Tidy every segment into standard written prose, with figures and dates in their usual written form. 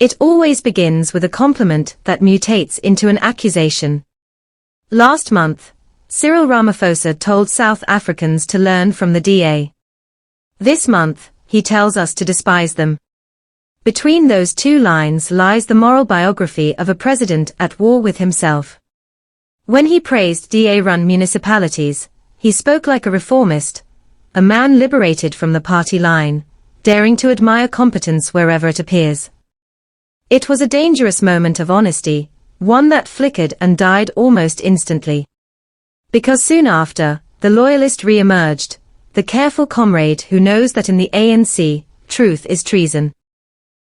It always begins with a compliment that mutates into an accusation. Last month, Cyril Ramaphosa told South Africans to learn from the DA. This month, he tells us to despise them. Between those two lines lies the moral biography of a president at war with himself. When he praised DA-run municipalities, he spoke like a reformist, a man liberated from the party line, daring to admire competence wherever it appears. It was a dangerous moment of honesty, one that flickered and died almost instantly. Because soon after, the loyalist re-emerged, the careful comrade who knows that in the ANC, truth is treason.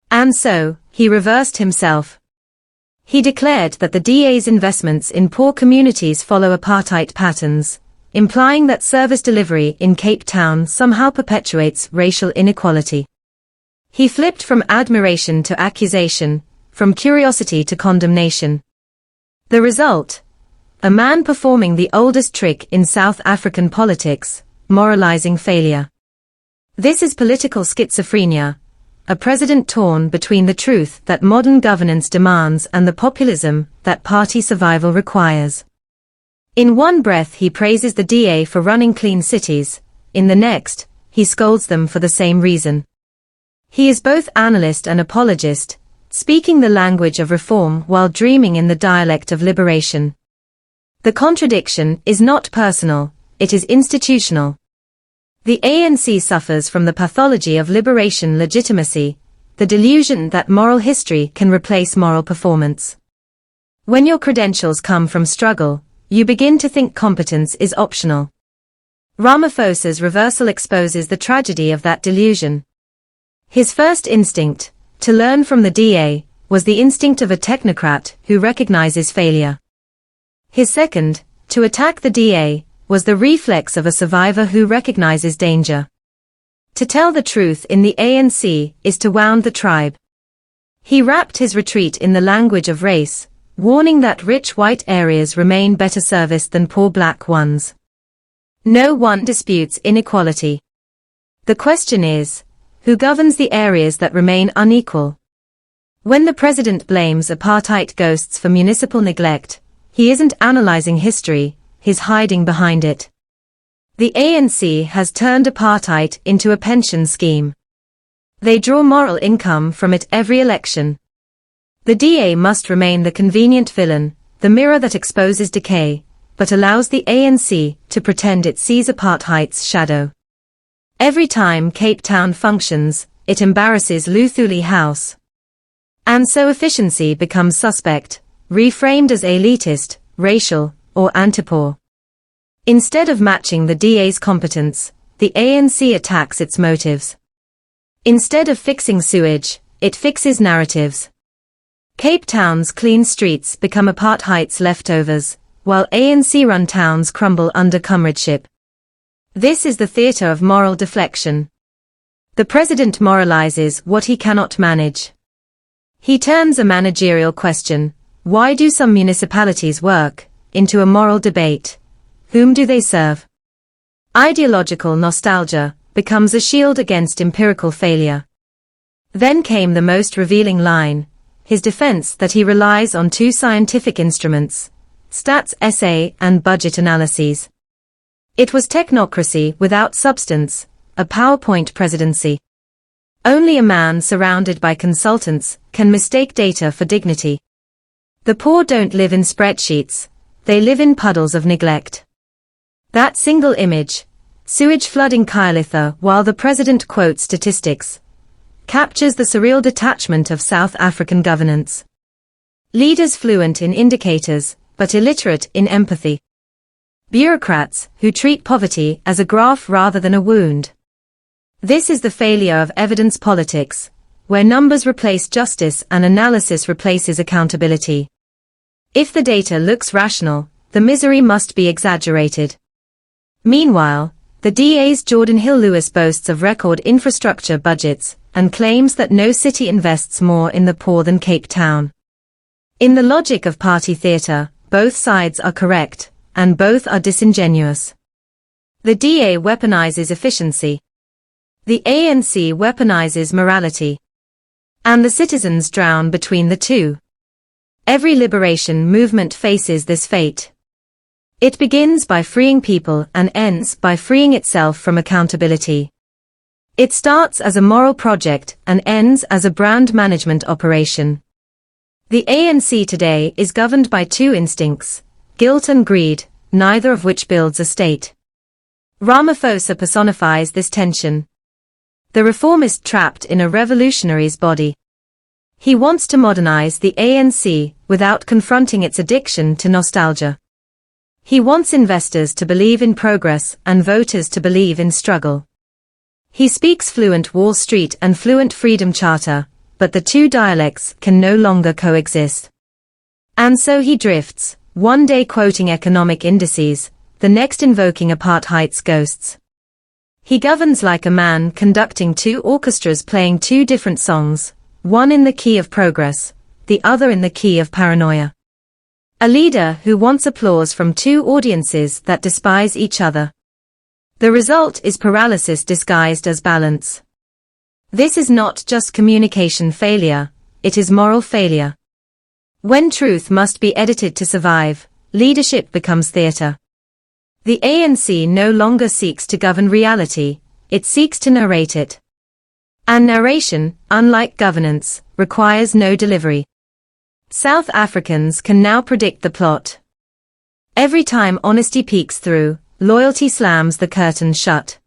And so, he reversed himself. He declared that the DA's investments in poor communities follow apartheid patterns, implying that service delivery in Cape Town somehow perpetuates racial inequality. He flipped from admiration to accusation, from curiosity to condemnation. The result? A man performing the oldest trick in South African politics, moralizing failure. This is political schizophrenia, a president torn between the truth that modern governance demands and the populism that party survival requires. In one breath he praises the DA for running clean cities, in the next, he scolds them for the same reason. He is both analyst and apologist, speaking the language of reform while dreaming in the dialect of liberation. The contradiction is not personal, it is institutional. The ANC suffers from the pathology of liberation legitimacy, the delusion that moral history can replace moral performance. When your credentials come from struggle, you begin to think competence is optional. Ramaphosa's reversal exposes the tragedy of that delusion. His first instinct, to learn from the DA, was the instinct of a technocrat who recognizes failure. His second, to attack the DA, was the reflex of a survivor who recognizes danger. To tell the truth in the ANC is to wound the tribe. He wrapped his retreat in the language of race, warning that rich white areas remain better serviced than poor black ones. No one disputes inequality. The question is, who governs the areas that remain unequal? When the president blames apartheid ghosts for municipal neglect, he isn't analyzing history, he's hiding behind it. The ANC has turned apartheid into a pension scheme. They draw moral income from it every election. The DA must remain the convenient villain, the mirror that exposes decay, but allows the ANC to pretend it sees apartheid's shadow. Every time Cape Town functions, it embarrasses Luthuli House. And so efficiency becomes suspect, reframed as elitist, racial, or anti-poor. Instead of matching the DA's competence, the ANC attacks its motives. Instead of fixing sewage, it fixes narratives. Cape Town's clean streets become apartheid's leftovers, while ANC-run towns crumble under comradeship. This is the theater of moral deflection. The president moralizes what he cannot manage. He turns a managerial question, why do some municipalities work, into a moral debate. Whom do they serve? Ideological nostalgia becomes a shield against empirical failure. Then came the most revealing line, his defense that he relies on two scientific instruments, stats essay and budget analyses. It was technocracy without substance, a PowerPoint presidency. Only a man surrounded by consultants can mistake data for dignity. The poor don't live in spreadsheets. They live in puddles of neglect. That single image, sewage flooding Khayelitsha while the president quotes statistics, captures the surreal detachment of South African governance. Leaders fluent in indicators, but illiterate in empathy. Bureaucrats who treat poverty as a graph rather than a wound. This is the failure of evidence politics, where numbers replace justice and analysis replaces accountability. If the data looks rational, the misery must be exaggerated. Meanwhile, the DA's Jordan Hill-Lewis boasts of record infrastructure budgets and claims that no city invests more in the poor than Cape Town. In the logic of party theater, both sides are correct, and both are disingenuous. The DA weaponizes efficiency. The ANC weaponizes morality. and the citizens drown between the two. Every liberation movement faces this fate. It begins by freeing people and ends by freeing itself from accountability. It starts as a moral project and ends as a brand management operation. The ANC today is governed by two instincts, guilt and greed, neither of which builds a state. Ramaphosa personifies this tension. The reformist trapped in a revolutionary's body. He wants to modernize the ANC without confronting its addiction to nostalgia. He wants investors to believe in progress and voters to believe in struggle. He speaks fluent Wall Street and fluent Freedom Charter, but the two dialects can no longer coexist. And so he drifts, one day quoting economic indices, the next invoking apartheid's ghosts. He governs like a man conducting two orchestras playing two different songs, one in the key of progress, the other in the key of paranoia. A leader who wants applause from two audiences that despise each other. The result is paralysis disguised as balance. This is not just communication failure, it is moral failure. When truth must be edited to survive, leadership becomes theater. The ANC no longer seeks to govern reality, it seeks to narrate it. And narration, unlike governance, requires no delivery. South Africans can now predict the plot. Every time honesty peeks through, loyalty slams the curtain shut.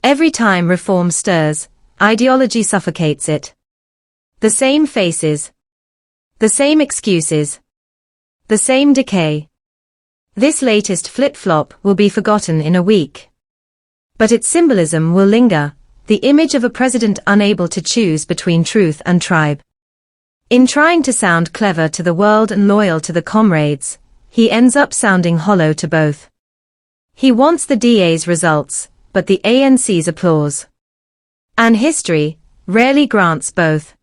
Every time reform stirs, ideology suffocates it. The same faces. The same excuses. The same decay. This latest flip-flop will be forgotten in a week. But its symbolism will linger, the image of a president unable to choose between truth and tribe. In trying to sound clever to the world and loyal to the comrades, he ends up sounding hollow to both. He wants the DA's results, but the ANC's applause. And history rarely grants both.